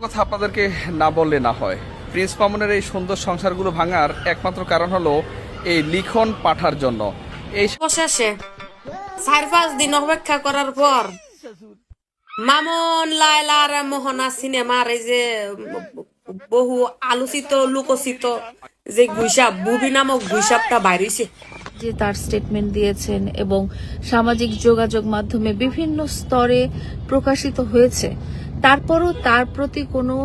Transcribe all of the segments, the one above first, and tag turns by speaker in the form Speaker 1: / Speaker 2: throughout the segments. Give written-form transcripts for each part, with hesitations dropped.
Speaker 1: কথা আপনাদেরকে না বললে না হয়। প্রিন্স মামুনের এই সুন্দর সংসারগুলো ভাঙার একমাত্র কারণ হলো এই লিখন পাঠার জন্য। এই
Speaker 2: শেষে 4-5 দিন অপেক্ষা করার পর মামুন লায়লা আর মোহনা সিনেমার এই যে বহু আলোচিত লোকচিত যে গুইসাপ বুবি নামক গুইসাপটা বাইরেছে,
Speaker 3: যে তার স্টেটমেন্ট দিয়েছেন এবং সামাজিক যোগাযোগ মাধ্যমে বিভিন্ন স্তরে প্রকাশিত হয়েছে, তারপরও তার প্রতি কোনো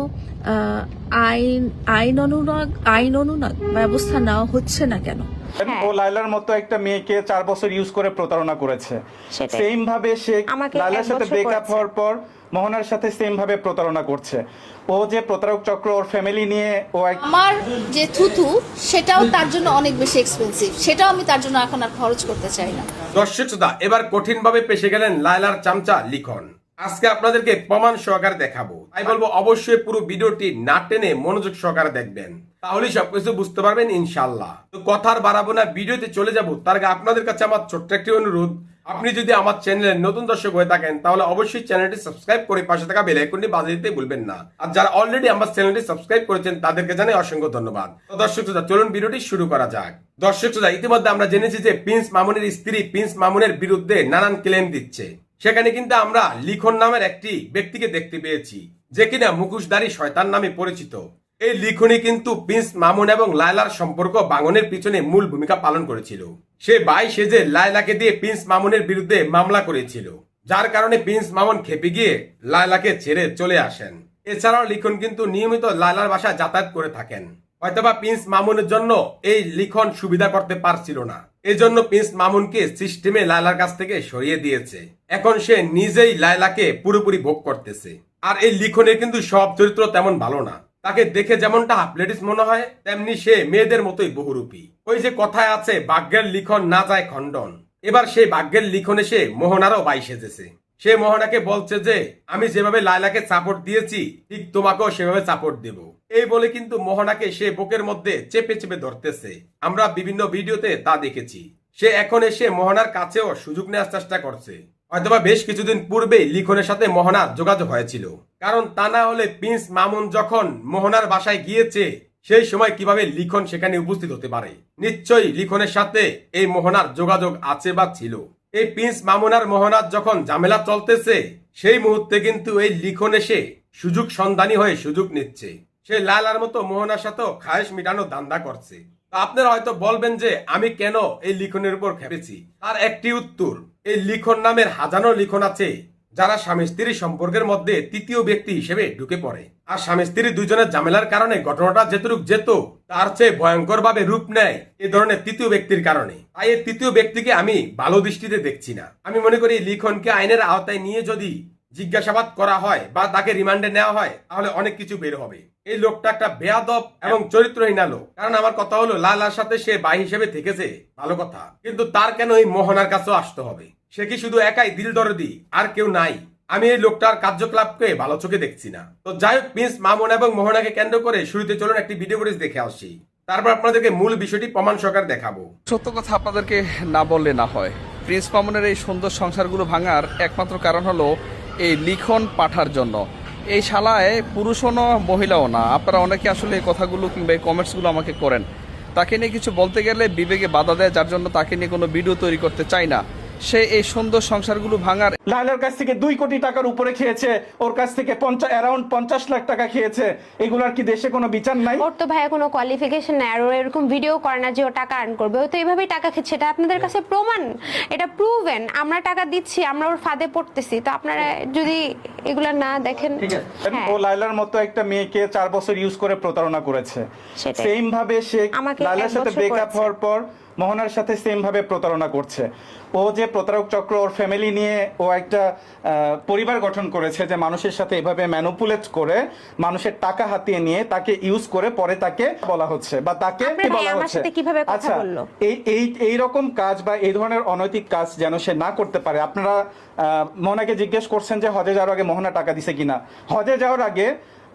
Speaker 3: আইন অনুনাগ ব্যবস্থা নেওয়া হচ্ছে না কেন?
Speaker 4: ও লায়লার মতো একটা মেয়েকে 4 বছর ইউজ করে প্রতারণা করেছে।
Speaker 5: সেটাই।
Speaker 4: সেম ভাবে সে
Speaker 5: আমাকে
Speaker 4: লায়লার
Speaker 5: 1
Speaker 4: সাথে
Speaker 5: বছর
Speaker 4: ব্রেকআপ
Speaker 5: করেছে।
Speaker 4: হওয়ার পর মোহনার সাথে সেম ভাবে প্রতারণা করছে। ও যে প্রতারক চক্র, ওর ফ্যামিলি নিয়ে ও
Speaker 6: আমার যে থুতু সেটাও তার জন্য অনেক বেশি এক্সপেন্সিভ, সেটাও আমি তার জন্য এখন আর খরচ করতে চাই না।
Speaker 7: দর্শক শ্রোতা, এবার কঠিনভাবে পেশে গেলেন লায়লার চামচা লিখন। আজকে আপনাদেরকে প্রমাণ সহকারে দেখাবো, তাই বলবো অবশ্যই পুরো ভিডিওটি না টেনে মনোযোগ সহকারে দেখবেন, তাহলেই সবকিছু বুঝতে পারবেন ইনশাআল্লাহ। তো কথার বাড়াবো না, ভিডিওতে চলে যাব। তার আগে আপনাদের কাছে আমার ছোট্ট একটি অনুরোধ, আপনি যদি আমার চ্যানেলের নতুন দর্শক হয়ে থাকেন তাহলে অবশ্যই চ্যানেলটি সাবস্ক্রাইব করে পাশে থাকা বেল আইকনটি বাজিয়ে দিতে ভুলবেন না। আর যারা অলরেডি আমার চ্যানেলটি সাবস্ক্রাইব করেছেন তাদেরকে জানাই অসংখ্য ধন্যবাদ। তো দর্শক শ্রোতা, চলুন ভিডিওটি শুরু করা যাক। দর্শক শ্রোতা, ইতিমধ্যে আমরা জেনেছি যে প্রিন্স মামুনের স্ত্রী প্রিন্স মামুনের বিরুদ্ধে নানান ক্লেম দিচ্ছে। সেখানে কিন্তু আমরা লিখন নামের একটি ব্যক্তিকে দেখতে পেয়েছি, যে কিনা মুখোশধারী শয়তান নামে পরিচিত। এই লিখনই কিন্তু প্রিন্স মামুন এবং লায়লার সম্পর্ক ভাঙনের পিছনে মূল ভূমিকা পালন করেছিল। সে ভাই সেজে লায়লাকে দিয়ে প্রিন্স মামুনের বিরুদ্ধে মামলা করেছিল, যার কারণে প্রিন্স মামুন খেপে গিয়ে লায়লাকে ছেড়ে চলে আসেন। এছাড়াও লিখন কিন্তু নিয়মিত লায়লার বাসায় যাতায়াত করে থাকেন। হয়তোবা প্রিন্স মামুনের জন্য এই লিখন সুবিধা করতে পারছিল না, এজন্য প্রিন্স মামুনকে সিস্টেমে লায়লার কাছ থেকে সরিয়ে দিয়েছে। এখন সে নিজেই লায়লাকে পুরোপুরি ভোগ করতেছে। আর এই লিখনের কিন্তু সব চরিত্র তেমন ভালো না। তাকে দেখে যেমনটা হাফলেটিস মনে হয়, তেমনি সে মেয়েদের মতোই বহুরূপী। ওই যে কথায় আছে, ভাগ্যের লিখন না যায় খণ্ডন। এবার সেই ভাগ্যের লিখন এসে মোহনারও বাই সেজেছে। সে মোহনাকে বলছে যে আমি যেভাবে লায়লাকে সাপোর্ট দিয়েছি ঠিক তোমাকেও সেভাবে সাপোর্ট দেব। এই বলে কিন্তু মোহনাকে সে বুকের মধ্যে চেপে চেপে ধরতেছে। আমরা বিভিন্ন ভিডিওতে তা দেখেছি। সে এখন এসে মোহনার কাছেও সুযোগ নেওয়ার চেষ্টা করছে। হয়তোবা বেশ কিছুদিন পূর্বেই লিখনের সাথে মোহনার যোগাযোগ হয়েছিল, কারণ তা না হলে প্রিন্স মামুন যখন মোহনার বাসায় গিয়েছে সেই সময় কিভাবে লিখন সেখানে উপস্থিত হতে পারে? নিশ্চয়ই লিখনের সাথে এই মোহনার যোগাযোগ আছে বা ছিল। এই প্রিন্স মামুন আর মোহনার যখন ঝামেলা চলতেছে সেই মুহূর্তে কিন্তু এই লিখন এসে সুযোগ সন্ধানী হয়ে সুযোগ নিচ্ছে। সে লায়লার মতো মোহনার সাথেও খায়েশ মিটানো ধান্দা করছে। আপনারা হয়তো বলবেন যে আমি কেন এই লিখনের উপর খেপেছি। তার একটি উত্তর, এই লিখন নামের হাজারো লিখন আছে যারা স্বামী স্ত্রীর সম্পর্কের মধ্যে তৃতীয় ব্যক্তি হিসেবে ঢুকে পড়ে। আর স্বামী স্ত্রী দুজনের ঝামেলার কারণে ঘটনাটা যেতটুক যেত তার চেয়ে ভয়ঙ্কর ভাবে রূপ নেয় এই ধরনের তৃতীয় ব্যক্তির কারণে। তাই এই তৃতীয় ব্যক্তিকে আমি ভালো দৃষ্টিতে দেখছি না। আমি মনে করি লিখনকে আইনের আওতায় নিয়ে যদি জিজ্ঞাসাবাদ করা হয় বা তাকে রিমান্ডে নেওয়া হয় তাহলে অনেক কিছু বের হবে। এই লোকটা একটা বেয়াদব এবং চরিত্রহীন লোক। কারণ আমার কথা হলো লালার সাথে সে ভাই হিসেবে থেকেছে, ভালো কথা, কিন্তু তার কেন এই মোহনার কাছেও আসতে হবে? সে কি শুধু একাই দিল দরদি, আর কেউ নাই? আমি এই লোকটার কার্যকলাপকে ভালো চোখে দেখছি না। তো যাই হোক, প্রিন্স মামুন এবং মোহনাকে কেন্দ্র করে শুরুতে চলুন একটি ভিডিও ফুটেজ দেখে আসি, তারপর আপনাদেরকে মূল বিষয়টি প্রমাণ সহকারে দেখাবো।
Speaker 1: সত্য কথা আপনাদেরকে না বললে না হয়। প্রিন্স মামুনের এই সুন্দর সংসারগুলো ভাঙার একমাত্র কারণ হলো এই লিখন পাঠার জন্য। এই শালায় পুরুষও না মহিলাও না। আপনারা অনেকে আসলে এই কথাগুলো কিংবা এই কমেন্টসগুলো আমাকে করেন। তাকে নিয়ে কিছু বলতে গেলে বিবেকে বাধা দেয়, যার জন্য তাকে নিয়ে কোনো ভিডিও তৈরি করতে চাই না। সে এই সুন্দর সংসারগুলো ভাঙার
Speaker 4: লায়লার কাছ থেকে 2 কোটি টাকার উপরে খেয়েছে, ওর কাছ থেকে অ্যারাউন্ড 50 লাখ টাকা খেয়েছে। এগুলার কি দেশে কোনো বিচার নাই?
Speaker 5: ওর তো ভাইয়া কোনো কোয়ালিফিকেশন নাই, আর ও এরকম ভিডিও করে না যে ও টাকা আর্ন করবে। ও তো এইভাবেই টাকা খেচ্ছে, এটা আপনাদের কাছে প্রমাণ, এটা প্রুভেন। আমরা টাকা দিচ্ছি, আমরা ওর ফাঁদে পড়তেছি। তো আপনারা যদি এগুলা না দেখেন, হ্যাঁ।
Speaker 4: ও লায়লার মতো একটা মেয়েকে 4 বছর ইউজ করে প্রতারণা করেছে।
Speaker 5: সেটাই।
Speaker 4: সেম ভাবে সে
Speaker 5: আমাকে
Speaker 4: লায়লার
Speaker 5: 1
Speaker 4: সাথে
Speaker 5: বছর
Speaker 4: ব্রেকআপ
Speaker 5: করেছে।
Speaker 4: হওয়ার পর মোহনার সাথে সেম ভাবে প্রতারণা করছে। ও যে প্রতারক চক্র, ওর ফ্যামিলি নিয়ে ও একটা পরিবার গঠন করেছে, যে মানুষের সাথে এভাবে ম্যানুপুলেট করে মানুষের টাকা হাতিয়ে নিয়ে তাকে ইউজ করে পরে তাকে বলা হচ্ছে বা তাকে
Speaker 5: আপনার ভাই
Speaker 4: বলা
Speaker 5: আমার
Speaker 4: হচ্ছে।
Speaker 5: সাথে কিভাবে কথা
Speaker 4: আচ্ছা,
Speaker 5: বললো?
Speaker 4: এই রকম কাজ বা এই ধরনের অনৈতিক কাজ যেন সে না করতে পারে। আপনারা মোহনাকে জিজ্ঞেস করছেন যে হজে যাওয়ার আগে মোহনা টাকা দিছে কিনা। হজে যাওয়ার আগে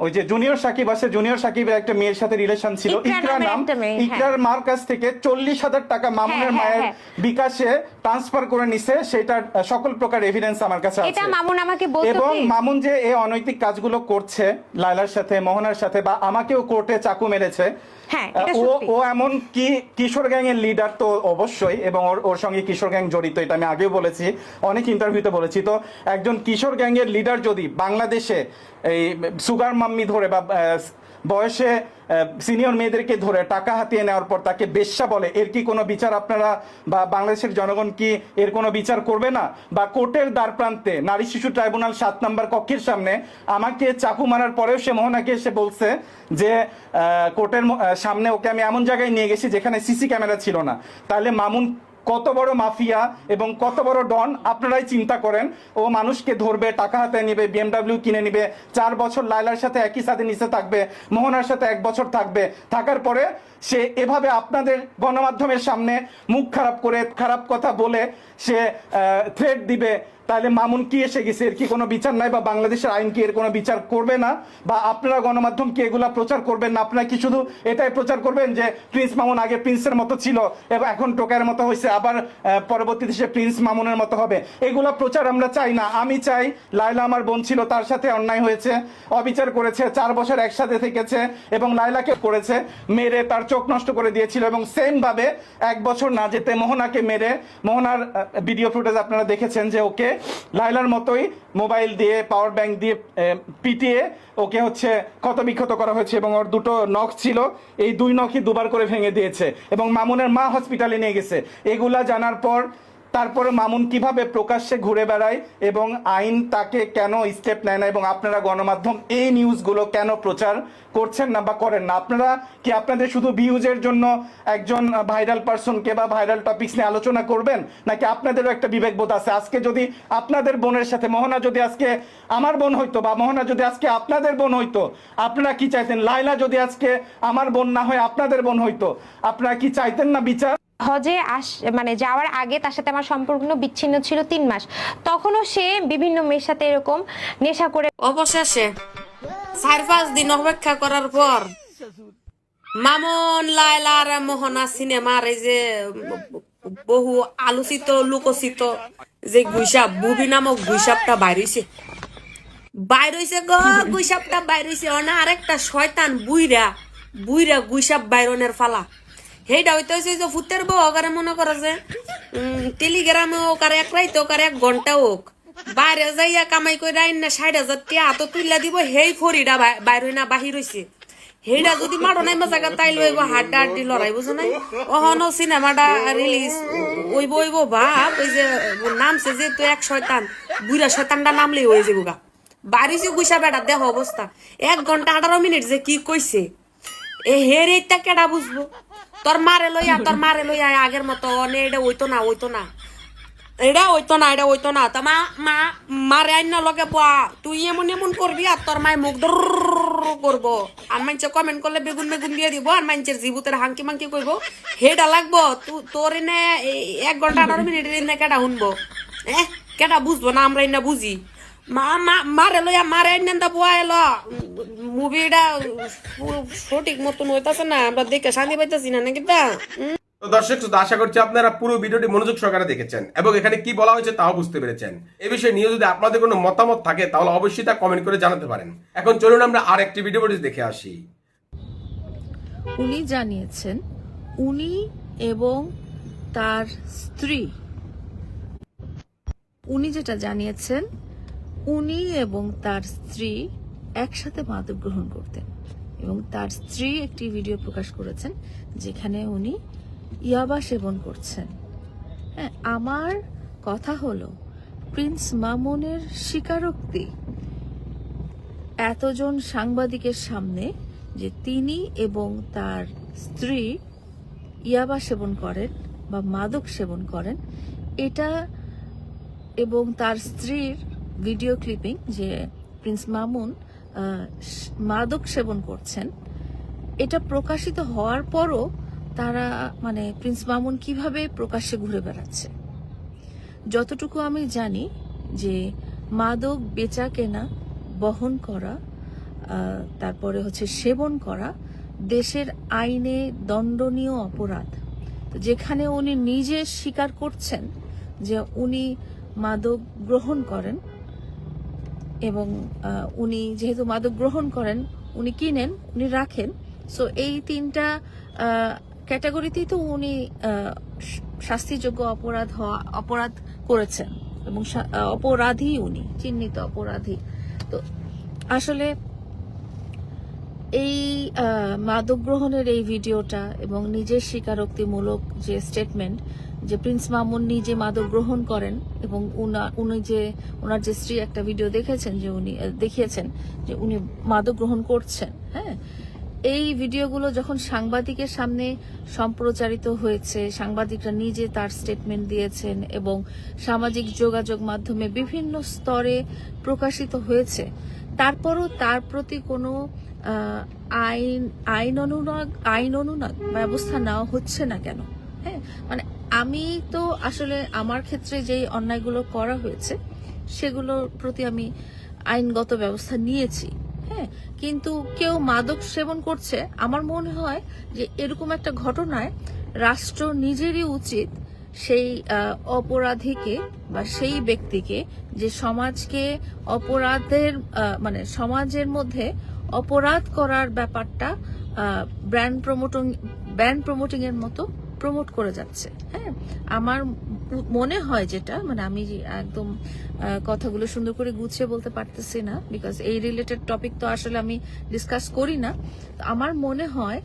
Speaker 4: ওই যে জুনিয়র সাকিব আছে, জুনিয়র সাকিবের একটা মেয়ের সাথে রিলেশন ছিল,
Speaker 5: ইকরা
Speaker 4: ইকরা
Speaker 5: নামের
Speaker 4: নাম,
Speaker 5: একটা মেয়ে, হ্যাঁ।
Speaker 4: ইকরার মার কাছ থেকে 40,000 টাকা মামুনের
Speaker 5: হ্যাঁ,
Speaker 4: মায়ের
Speaker 5: হ্যাঁ।
Speaker 4: বিকাশে ট্রান্সফার করে নিছে, সেটার সকল প্রকার এভিডেন্স আমার কাছে আছে।
Speaker 5: এটা মামুন আমাকে বলতো
Speaker 4: এবং
Speaker 5: কি?
Speaker 4: মামুন যে এই অনৈতিক কাজগুলো করছে লায়লার সাথে, মোহনার সাথে, বা আমাকেও কোর্টে চাকু মেরেছে,
Speaker 5: হ্যাঁ, এটা
Speaker 4: ও
Speaker 5: সত্যি।
Speaker 4: ও এমন কি কিশোর গ্যাং এর লিডার তো অবশ্যই, এবং ওর সঙ্গে কিশোর গ্যাং জড়িত, এটা আমি আগেও বলেছি, অনেক ইন্টারভিউতে বলেছি। তো একজন কিশোর গ্যাং এর লিডার যদি বাংলাদেশে এই সুগার মাম্মি ধরে বা বয়সে সিনিয়র মেয়েদেরকে ধরে টাকা হাতিয়ে নেওয়ার পর তাকে বেশ্যা বলে, এর কি কোনো বিচার আপনারা বা বাংলাদেশের জনগণ কি এর কোনো বিচার করবে না? বা কোর্টের দ্বার প্রান্তে নারী শিশু ট্রাইব্যুনাল 7 নম্বর কক্ষের সামনে আমাকে চাকু মারার পরেও সে মোহনাকে এসে বলছে যে কোর্টের সামনে ওকে আমি এমন জায়গায় নিয়ে গেছি যেখানে সিসি ক্যামেরা ছিল না। তাহলে মামুন কত বড় মাফিয়া এবং কত বড় ডন আপনারাই চিন্তা করেন। ও মানুষকে ধরবে, টাকা হাতে নেবে, BMW কিনে নিবে, 4 বছর লায়লার সাথে একই সাথে নিচে থাকবে, মোহনার সাথে 1 বছর থাকবে, থাকার পরে সে এভাবে আপনাদের গণমাধ্যমের সামনে মুখ খারাপ করে খারাপ কথা বলে সে থ্রেট দিবে। তাহলে মামুন কি এসে গেছে? এর কি কোনো বিচার নাই? বা বাংলাদেশের আইন কি এর কোনো বিচার করবে না? বা আপনারা গণমাধ্যম কি এগুলা প্রচার করবেন না? আপনারা কি শুধু এটাই প্রচার করবেন যে প্রিন্স মামুন আগে প্রিন্সের মতো ছিল এবং এখন টোকারের মতো হয়েছে, আবার পরবর্তীতে সে প্রিন্স মামুনের মতো হবে? এগুলা প্রচার আমরা চাই না। আমি চাই লায়লা আমার বোন ছিল, তার সাথে অন্যায় হয়েছে, অবিচার করেছে, 4 বছর একসাথে থেকেছে এবং লায়লাকে করেছে, মেরে তার চোখ নষ্ট করে দিয়েছিল, এবং সেম ভাবে 1 বছর না যেতে মোহনাকে মেরে, মোহনার ভিডিও ফুটেজ আপনারা দেখেছেন যে ওকে লায়লার মতোই মোবাইল দিয়ে, পাওয়ার ব্যাংক দিয়ে পিটিয়ে ওকে হচ্ছে ক্ষতবিক্ষত করা হয়েছে, এবং ওর 2টো নখ ছিল, এই 2 নখই 2বার করে ভেঙে দিয়েছে, এবং মামুনের মা হসপিটালে নিয়ে গেছে। এগুলা জানার পর তারপরে মামুন কিভাবে প্রকাশ্যে ঘুরে বেড়ায় এবং আইন তাকে কেন স্টেপ নেয় না, এবং আপনারা গণমাধ্যম এই নিউজগুলো কেন প্রচার করছেন না বা করেন না? আপনারা কি আপনাদের শুধু ভিউজের জন্য একজন ভাইরাল পারসনকে বা ভাইরাল টপিকস নিয়ে আলোচনা করবেন, নাকি আপনাদেরও একটা বিবেকবোধ আছে? আজকে যদি আপনাদের বোনের সাথে মোহনা যদি আজকে আমার বোন হইতো, বা মোহনা যদি আজকে আপনাদের বোন হইতো, আপনারা কি চাইতেন? লায়লা যদি আজকে আমার বোন না হয় আপনাদের বোন হইতো, আপনারা কি চাইতেন না বিচার?
Speaker 5: হজে মানে যাওয়ার আগে তার সাথে আমার সম্পর্ক বিচ্ছিন্ন ছিল 3 মাস। তখনও সে বিভিন্ন মেয়ের সাথে এরকম নেশা করে
Speaker 2: অবশেষে 4-5 দিন অপেক্ষা করার পর মামুন, লায়লা আর মোহনা সিনেমার এই যে বহু আলোচিত লোকচিত যে গুইসাপ, বুবি নামক গুইসাপটা বাইরেছে গো, গুইসাপটা বাইরেছে। না আরেকটা শয়তান বুইরা বুইরা গুইসাপ বাইরনের ফালা। হেইটা হইতে হয়েছে যে ফুতের বউ ওকারে মনে করে যে টেলিগ্রামে হোক আর 1 রাইতে হোক আর 1 ঘন্টা হোক বাইরে যাইয়া কামাই করে আইন না 60,000 টাকা হাত তুইলা দিব, হেই ফরিটা বাইর হই না বাহির হইছে। হেইটা যদি মারো নাই মজাগা তাই লইব হাড্ডা হাড্ডি লড়াই, বুঝো নাই? অহনো সিনেমাটা রিলিজ ওইব ভাব, ওই যে নামছে যে তো এক শয়তান, বুড়া শয়তানটা নামলেই হয়ে যাবো গা। বাড়িছে গুইসা বেড়া দেহ অবস্থা, 1 ঘন্টা 18 মিনিট যে কি কইছে এ হেরেটা কেডা বুঝবো? তোর মারে লইয়া আগের মতো এটা হইতো না তা মারে আইন লগে বয়া তুই এমন করবি আর তোর মায় মুখ করবো, আর মাইনছে কমেন্ট করলে বেগুন দিয়ে দিব, আর মাইনছের জীবুতের হাঙ্কি মাঙ্কি কইব, হেডা লাগবো তোর এনে 1 ঘন্টা 18 মিনিট এনে কেডা শুনবো? কেডা বুঝবো না? আমরা এনে বুঝি। মারে লইয়া মারে আইনা বয়া এলো, মুভিটা সঠিক মতন হইতাছে না, আমরা দেখে শান্তি পাইতেছি না নাকি?
Speaker 7: তো দর্শক শ্রোতা, আশা করছি আপনারা পুরো ভিডিওটি মনোযোগ সহকারে দেখেছেন এবং এখানে কি বলা হয়েছে তাও বুঝতে পেরেছেন। এই বিষয়ে নিয়ে যদি আপনাদের কোনো মতামত থাকে তাহলে অবশ্যই তা কমেন্ট করে জানাতে পারেন। এখন চলুন আমরা আরেকটি ভিডিও দেখে আসি।
Speaker 3: উনি জানিয়েছেন উনি এবং তার স্ত্রী, উনি যেটা জানিয়েছেন উনি এবং তার স্ত্রী একসাথে মাদক গ্রহণ করতেন, এবং তার স্ত্রী একটি ভিডিও প্রকাশ করেছেন যেখানে উনি ইয়াবা সেবন করছেন। হ্যাঁ, আমার কথা হলো প্রিন্স মামুনের স্বীকারোক্তি এতজন সাংবাদিকের সামনে যে তিনি এবং তার স্ত্রী ইয়াবা সেবন করেন বা মাদক সেবন করেন, এটা এবং তার স্ত্রীর ভিডিও ক্লিপিং যে প্রিন্স মামুন মাদক সেবন করছেন, এটা প্রকাশিত হওয়ার পরও তারা মানে প্রিন্স মামুন কিভাবে প্রকাশ্যে ঘুরে বেড়াচ্ছে। যতটুকু আমি জানি যে মাদক বেচা কেনা, বহন করা তারপরে হচ্ছে সেবন করা দেশের আইনে দণ্ডনীয় অপরাধ। তো যেখানে উনি নিজে স্বীকার করছেন যে উনি মাদক গ্রহণ করেন, এবং উনি যেহেতু মাদক গ্রহণ করেন, উনি কিনেন, উনি রাখেন, সো এই 3টা ক্যাটাগরিতেই তো উনি শাস্তিযোগ্য অপরাধ করেছেন এবং অপরাধী, উনি চিহ্নিত অপরাধী। তো আসলে এই মাদক গ্রহণের এই ভিডিওটা এবং নিজের স্বীকারোক্তিমূলক যে স্টেটমেন্ট যে প্রিন্স মামুন নিজে মাদক গ্রহণ করেন, এবং ওনার যে স্ত্রী একটা ভিডিও দেখিয়েছেন যে উনি মাদক গ্রহণ করছেন, হ্যাঁ, এই ভিডিওগুলো যখন সাংবাদিকের সামনে সম্প্রচারিত হয়েছে, সাংবাদিকরা নিজে তার স্টেটমেন্ট দিয়েছেন এবং সামাজিক যোগাযোগ মাধ্যমে বিভিন্ন স্তরে প্রকাশিত হয়েছে, তারপরও তার প্রতি কোনো আইন অনুনাগ ব্যবস্থা নেওয়া হচ্ছে না কেন? হ্যাঁ, মানে আমি তো আসলে আমার ক্ষেত্রে যেই অন্যায়গুলো করা হয়েছে সেগুলোর প্রতি আমি আইনগত ব্যবস্থা নিয়েছি, হ্যাঁ, কিন্তু কেউ মাদক সেবন করছে, আমার মনে হয় যে এরকম একটা ঘটনায় রাষ্ট্র নিজেরই উচিত সেই অপরাধীকে বা সেই ব্যক্তিকে, যে সমাজকে সমাজের মধ্যে অপরাধ করার ব্যাপারটা ব্র্যান্ড প্রমোটিং এর মতো প্রমোট করে যাচ্ছে। হ্যাঁ, আমার মনে হয় যেটা, মানে আমি একদম কথাগুলো সুন্দর করে গুছিয়ে বলতে পারতেছি না, বিকজ এই রিলেটেড টপিক তো আসলে আমি ডিসকাস করি না। আমার মনে হয়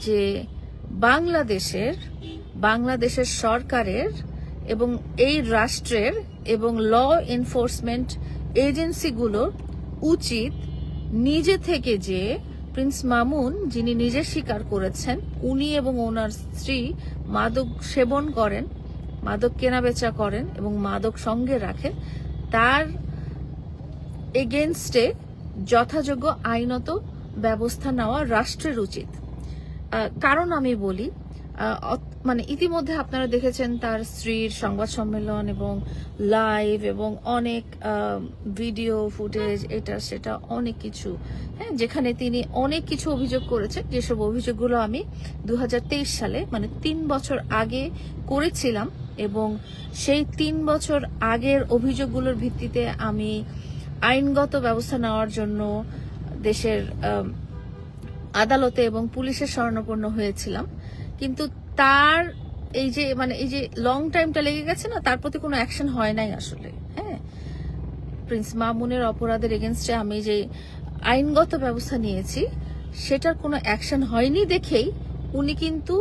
Speaker 3: যে বাংলাদেশের সরকারের এবং এই রাষ্ট্রের এবং ল এনফোর্সমেন্ট এজেন্সিগুলোর উচিত নিজে থেকে, যে প্রিন্স মামুন যিনি নিজে স্বীকার করেছেন উনি এবং ওনার স্ত্রী মাদক সেবন করেন, মাদক কেনাবেচা করেন এবং মাদক সঙ্গে রাখেন, তার এগেনস্টে যথাযোগ্য আইনত ব্যবস্থা নেওয়া রাষ্ট্রের উচিত। কারণ আমি বলি, মানে ইতিমধ্যে আপনারা দেখেছেন তার স্ত্রীর সংবাদ সম্মেলন এবং লাইভ এবং অনেক ভিডিও ফুটেজ, এটা সেটা অনেক কিছু, হ্যাঁ, যেখানে তিনি অনেক কিছু অভিযোগ করেছেন, যেসব অভিযোগগুলো আমি 2023 সালে মানে 3 বছর আগে করেছিলাম, এবং সেই 3 বছর আগের অভিযোগগুলোর ভিত্তিতে আমি আইনগত ব্যবস্থা নেওয়ার জন্য দেশের আদালতে এবং পুলিশের শরণাপন্ন হয়েছিলাম। কিন্তু তার এই যে লং টাইমটা লেগে গেছে না, তার প্রতি কোনো অ্যাকশন হয় নাই আসলে। হ্যাঁ, প্রিন্স মামুনের অপরাধের এগেনস্টে আমি যে আইনগত ব্যবস্থা নিয়েছি সেটার কোনো অ্যাকশন হয়নি দেখেই উনি কিন্তু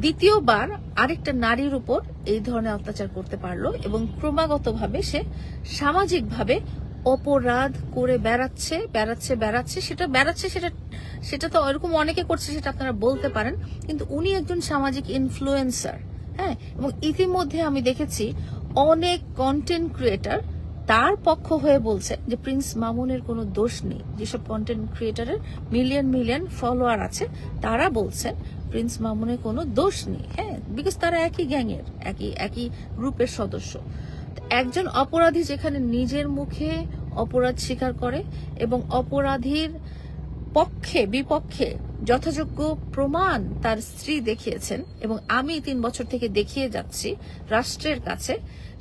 Speaker 3: দ্বিতীয়বার আরেকটা নারীর উপর এই ধরনের অত্যাচার করতে পারলো, এবং ক্রমাগতভাবে সে সামাজিকভাবে অপরাধ করে বেড়াচ্ছে, সেটা তো এরকম অনেকে করছে, সেটা আপনারা বলতে পারেন, কিন্তু উনি একজন সামাজিক ইনফ্লুয়েন্সার। হ্যাঁ, এবং ইতিমধ্যে আমি দেখেছি অনেক কন্টেন্ট ক্রিয়েটর তার পক্ষ হয়ে বলছে যে প্রিন্স মামুনের কোনো দোষ নেই। যেসব কন্টেন্ট ক্রিয়েটরের মিলিয়ন ফলোয়ার আছে তারা বলছেন প্রিন্স মামুনের কোনো দোষ নেই। হ্যাঁ, বিকজ তারা একই গ্যাংয়ের, একই গ্রুপের সদস্য। একজন অপরাধী যেখানে নিজের মুখে অপরাধ স্বীকার করে এবং অপরাধীর বিপক্ষে যথাযোগ্য প্রমাণ তার স্ত্রী দেখিয়েছেন, এবং আমি 3 বছর থেকে দেখিয়ে যাচ্ছি রাষ্ট্রের কাছে,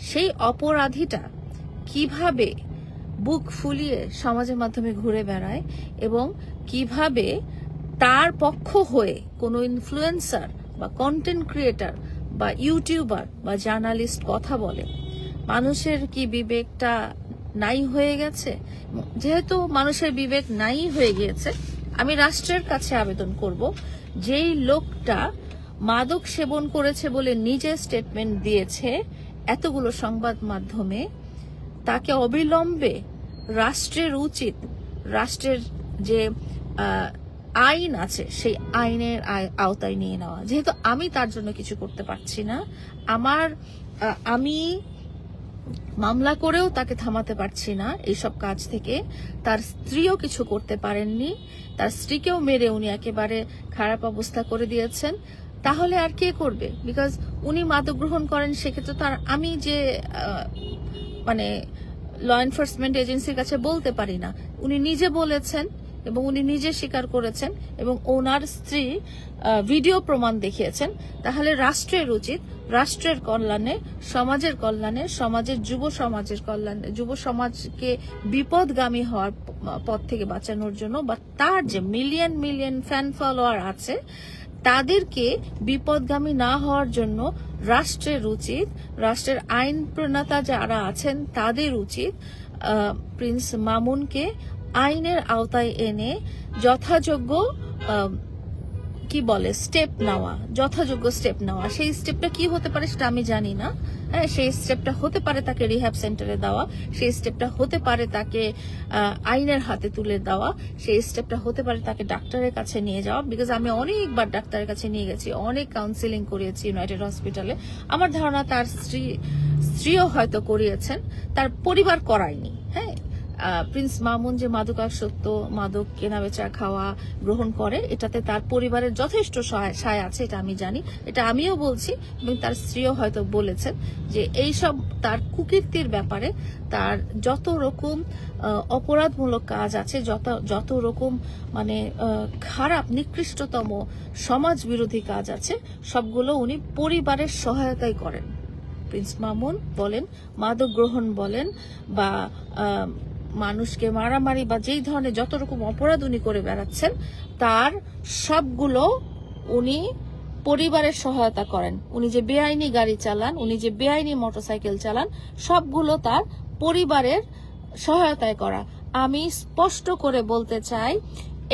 Speaker 3: সেই অপরাধীটা কিভাবে বুক ফুলিয়ে সমাজের মাধ্যমে ঘুরে বেড়ায় এবং কিভাবে তার পক্ষ হয়ে কোনো ইনফ্লুয়েন্সার বা কন্টেন্ট ক্রিয়েটর বা ইউটিউবার বা জার্নালিস্ট কথা বলে। মানুষের কি বিবেকটা নাই হয়ে গেছে? যেহেতু মানুষের বিবেক নাই হয়ে গিয়েছে, আমি রাষ্ট্রের কাছে আবেদন করব, যেই লোকটা মাদক সেবন করেছে বলে নিজে স্টেটমেন্ট দিয়েছে এতগুলো সংবাদ মাধ্যমে, তাকে অবিলম্বে রাষ্ট্রের যে আইন আছে সেই আইনের আওতায় নিয়ে নেওয়া। যেহেতু আমি তার জন্য কিছু করতে পারছি না, আমি মামলা করেও তাকে থামাতে পারছি না এইসব কাজ থেকে, তার স্ত্রীও কিছু করতে পারেননি, তার স্ত্রীকেও মেরে উনি একেবারে খারাপ অবস্থা করে দিয়েছেন। তাহলে আর কে করবে? বিকজ উনি মাদক গ্রহণ করেন, সেক্ষেত্রে তার আমি যে মানে ল এনফোর্সমেন্ট এজেন্সির কাছে বলতে পারি না উনি নিজে বলেছেন এবং উনি নিজে স্বীকার করেছেন এবং ওনার স্ত্রী ভিডিও প্রমাণ দেখিয়েছেন, তাহলে রাষ্ট্রের উচিত রাষ্ট্রের কল্যাণে, সমাজের কল্যাণে, সমাজের যুব সমাজের কল্যাণে, যুব সমাজকে বিপদগামী হওয়ার পথ থেকে বাঁচানোর জন্য, বা তার যে মিলিয়ন মিলিয়ন ফ্যান ফলোয়ার আছে তাদেরকে বিপদগামী না হওয়ার জন্য রাষ্ট্রের উচিত, রাষ্ট্রের আইন প্রণেতা যারা আছেন তাদের উচিত প্রিন্স মামুনকে আইনের আওতায় এনে যথাযোগ্য কি বলে স্টেপ নেওয়া, যথাযোগ্য স্টেপ নেওয়া। সেই স্টেপটা কি হতে পারে সেটা আমি জানি না। হ্যাঁ, সেই স্টেপটা হতে পারে তাকে রিহ্যাব সেন্টারে দেওয়া, সেই স্টেপটা হতে পারে তাকে আইনের হাতে তুলে দেওয়া, সেই স্টেপটা হতে পারে তাকে ডাক্তারের কাছে নিয়ে যাওয়া। বিকজ আমি অনেকবার ডাক্তারের কাছে নিয়ে গেছি, অনেক কাউন্সিলিং করিয়েছি ইউনাইটেড হসপিটালে। আমার ধারণা তার স্ত্রীও হয়তো করিয়েছেন, তার পরিবার করায়নি। হ্যাঁ, প্রিন্স মামুন যে মাদকাসক্ত, মাদক কেনাবেচা খাওয়া গ্রহণ করে, এটাতে তার পরিবারের যথেষ্ট সায় আছে, এটা আমি জানি, এটা আমিও বলছি এবং তার স্ত্রীও হয়তো বলেছেন যে এইসব তার কুকীর্তির ব্যাপারে, তার যত রকম অপরাধমূলক কাজ আছে, যত রকম মানে খারাপ নিকৃষ্টতম সমাজ বিরোধী কাজ আছে, সবগুলো উনি পরিবারের সহায়তায় করেন। প্রিন্স মামুন বলেন, মাদক গ্রহণ বলেন, বা মানুষকে মারামারি বা যেই ধরনের যত রকম অপরাধ উনি করে বেড়াচ্ছেন, তার সবগুলো উনি পরিবারের সহায়তা করেন। উনি যে বেআইনি গাড়ি চালান, উনি যে বেআইনি মোটরসাইকেল চালান, সবগুলো তার পরিবারের সহায়তায় করা। আমি স্পষ্ট করে বলতে চাই,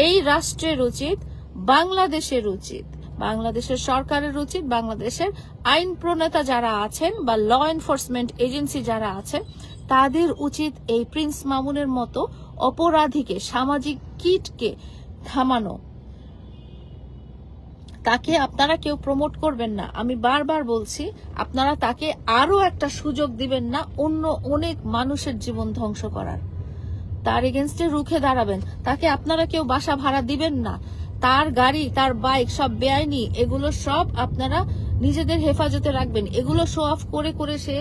Speaker 3: এই রাষ্ট্রের উচিত, বাংলাদেশের উচিত, বাংলাদেশের সরকারের উচিত, বাংলাদেশের আইন প্রণেতা যারা আছেন বা ল এনফোর্সমেন্ট এজেন্সি যারা আছেন, তাদের উচিত এই প্রিন্স মামুনের মতো অপরাধীকে, সামাজিক কীটকে থামানো। তাকে আপনারা কেউ প্রমোট করবেন না, আমি বারবার বলছি, আপনারা তাকে আরো একটা সুযোগ দিবেন না অন্য অনেক মানুষের জীবন ধ্বংস করার। তার এগেনস্টে রুখে দাঁড়াবেন। তাকে আপনারা কেউ বাসা ভাড়া দিবেন না। তার গাড়ি, তার বাইক সব বেআইনি, এগুলো সব আপনারা নিজেদের হেফাজতে রাখবেন। এগুলো শো অফ করে করে সে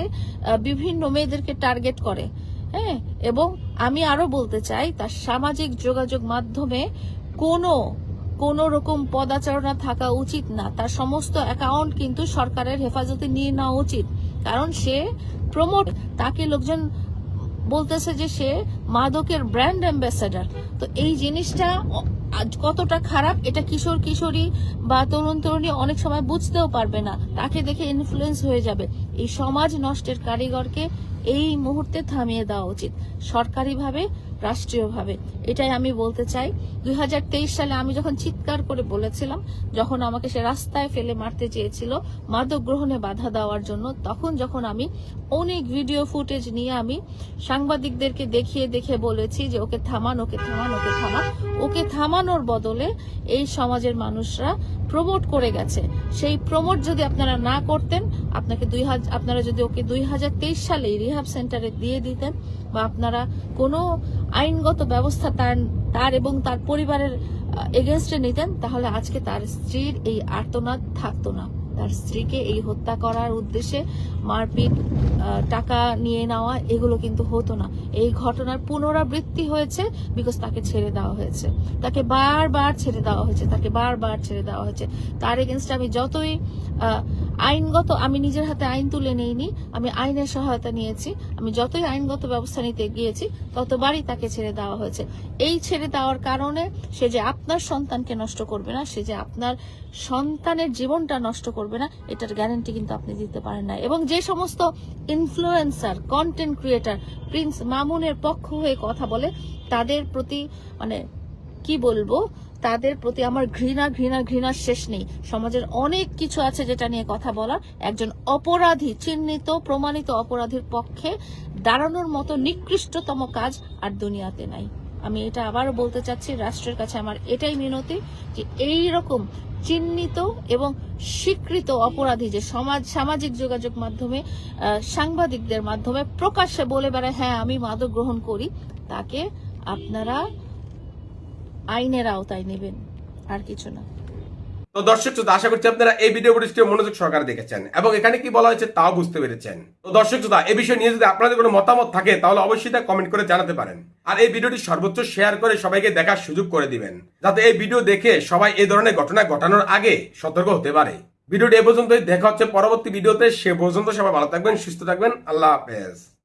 Speaker 3: বিভিন্ন মেয়েদেরকে টার্গেট করে। হ্যাঁ, এবং আমি আরো বলতে চাই, তার সামাজিক যোগাযোগ মাধ্যমে কোনো রকম পদাচারণা থাকা উচিত না। তার সমস্ত অ্যাকাউন্ট কিন্তু সরকারের হেফাজতে নিয়ে নেওয়া উচিত, কারণ সে প্রমোট, তাকে লোকজন বলতেছে যে সে মাদকের ব্র্যান্ড অ্যাম্বাসেডর। তো এই জিনিসটা কতটা খারাপ এটা কিশোর কিশোরী বা তরুণ তরুণী অনেক সময় বুঝতেও পারবে না, তাকে দেখে ইনফ্লুয়েন্স হয়ে যাবে। এই সমাজ নষ্টের কারিগরকে এই মুহূর্তে থামিয়ে দেওয়া উচিত, সরকারিভাবে, রাষ্ট্রীয়ভাবে। এটাই আমি বলতে চাই। 2023 সালে আমি যখন চিৎকার করে বলেছিলাম, যখন আমাকে সে রাস্তায় ফেলে মারতে চেয়েছিল মাদক গ্রহণে বাধা দেওয়ার জন্য, তখন যখন আমি অনেক ভিডিও ফুটেজ নিয়ে আমি সাংবাদিকদেরকে দেখে বলেছি যে ওকে থামান, ওকে থামান, ওকে থামান, ওকে থামানোর বদলে এই সমাজের মানুষরা প্রমোট করে গেছে। সেই প্রমোট যদি আপনারা না করতেন, আপনারা যদি ওকে 2023 সালে রিহ্যাব সেন্টারে দিয়ে দিতেন, বা আপনারা কোনো আইনগত ব্যবস্থা তার এবং তার পরিবারের এগেনস্টে নিতেন, তাহলে আজকে তার স্ত্রীর এই আর্তনাদ থাকতো না। তার স্ত্রীকে এই হত্যা করার উদ্দেশ্যে মারপিট, টাকা নিয়ে নেওয়া, এগুলো কিন্তু হতো না। এই ঘটনার পুনরাবৃত্তি হয়েছে বিকজ তাকে ছেড়ে দেওয়া হয়েছে, তাকে বারবার ছেড়ে দেওয়া হয়েছে, তাকে বারবার ছেড়ে দেওয়া হয়েছে। তার এগেনস্টে আমি যতই আইনগত, আমি নিজের হাতে আইন তুলে নেইনি, আমি আইনের সহায়তা নিয়েছি, আমি যতই আইনগত ব্যবস্থা নিতে গিয়েছি ততবারই তাকে ছেড়ে দেওয়া হয়েছে। এই ছেড়ে দেওয়ার কারণে সে যে আপনার সন্তানকে নষ্ট করবে না, সে যে আপনার সন্তানের জীবনটা নষ্ট করবে না, এটার গ্যারান্টি কিন্তু আপনি দিতে পারেন না। এবং যে সমস্ত ইনফ্লুয়েন্সার, কন্টেন্ট ক্রিয়েটার প্রিন্স মামুনের পক্ষ হয়ে কথা বলে, তাদের প্রতি মানে কি বলবো, তাদের প্রতি আমার ঘৃণার শেষ নেই। সমাজের অনেক কিছু আছে যেটা নিয়ে কথা বলার। একজন অপরাধী, চিহ্নিত প্রমাণিত অপরাধীর পক্ষে দাঁড়ানোর মতো নিকৃষ্টতম কাজ আর দুনিয়াতে নাই। আমি এটা আবারও বলতে চাচ্ছি, রাষ্ট্রের কাছে আমার এটাই মিনতি যে এই রকম চিহ্নিত এবং স্বীকৃত অপরাধী যে সামাজিক যোগাযোগ মাধ্যমে, সাংবাদিকদের মাধ্যমে প্রকাশ্যে বলে বেড়ায় হ্যাঁ আমি মাদক গ্রহণ করি, তাকে আপনারা আইনের আওতায় নেবেন, আর কিছু না।
Speaker 7: তো দর্শক শ্রোতা, আশা করছি আপনারা এই ভিডিও ফুটেজটি মনোযোগ সহকারে দেখেছেন এবং এখানে কি বলা হয়েছে তাও বুঝতে পেরেছেন। তো দর্শক শ্রোতা, এই বিষয় নিয়ে যদি আপনাদের কোনো মতামত থাকে তাহলে অবশ্যই তা কমেন্ট করে জানাতে পারেন। আর এই ভিডিওটি সর্বোচ্চ শেয়ার করে সবাইকে দেখার সুযোগ করে দিবেন, যাতে এই ভিডিও দেখে সবাই এই ধরনের ঘটনা ঘটানোর আগে সতর্ক হতে পারে। ভিডিওটি এ পর্যন্তই, দেখা হচ্ছে পরবর্তী ভিডিওতে। সে পর্যন্ত সবাই ভালো থাকবেন, সুস্থ থাকবেন। আল্লাহ হাফেজ।